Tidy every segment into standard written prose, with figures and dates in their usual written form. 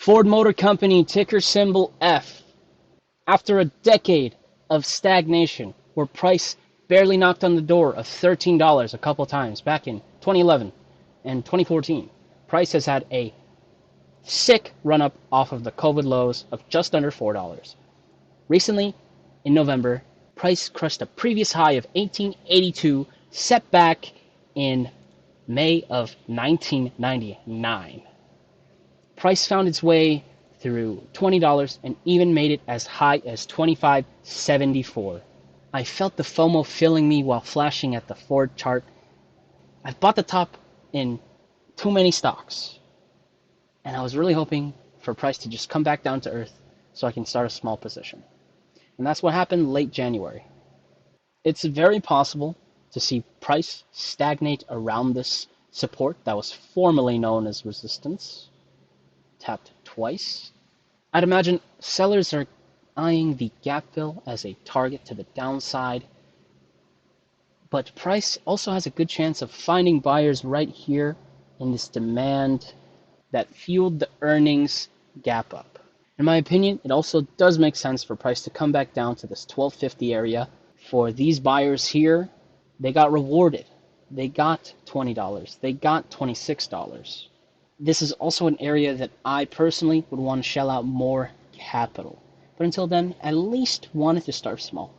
Ford Motor Company, ticker symbol F. After a decade of stagnation, where price barely knocked on the door of $13 a couple times back in 2011 and 2014, price has had a sick run up off of the COVID lows of just under $4. Recently, in November, price crushed a previous high of 1882 set back in May of 1999. Price found its way through $20 and even made it as high as $25.74. I felt the FOMO filling me while flashing at the Ford chart. I've bought the top in too many stocks, and I was really hoping for price to just come back down to earth so I can start a small position. And that's what happened late January. It's very possible to see price stagnate around this support that was formerly known as resistance, tapped twice. I'd imagine sellers are eyeing the gap fill as a target to the downside, but price also has a good chance of finding buyers right here in this demand that fueled the earnings gap up. In my opinion, it also does make sense for price to come back down to this 1250 area. For these buyers here, they got rewarded. They got $20. They got $26. This is also an area that I personally would want to shell out more capital. But until then, at least wanted to start small.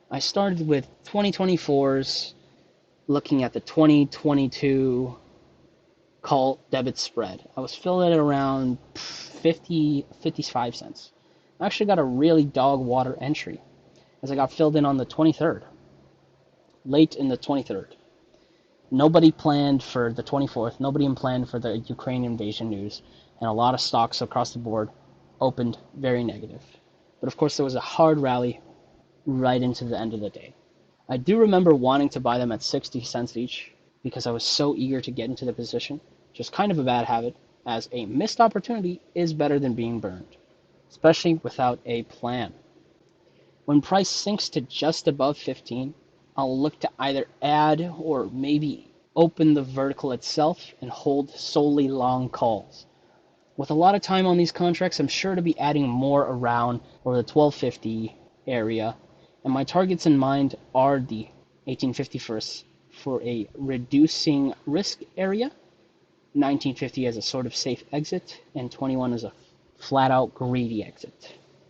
I started with 2024s, looking at the 2022 call debit spread. I was filling it around 55 cents. I actually got a really dog water entry as I got filled in on the 23rd, late in the 23rd. Nobody planned for the 24th. Nobody planned for the Ukraine invasion news. And a lot of stocks across the board opened very negative. But of course, there was a hard rally right into the end of the day. I do remember wanting to buy them at 60 cents each because I was so eager to get into the position. Just kind of a bad habit, as a missed opportunity is better than being burned, especially without a plan. When price sinks to just above 15, I'll look to either add or maybe open the vertical itself and hold solely long calls. With a lot of time on these contracts, I'm sure to be adding more around or the 1250 area, and my targets in mind are the 1851st for a reducing risk area, 1950 as a sort of safe exit, and 21 as a flat out greedy exit.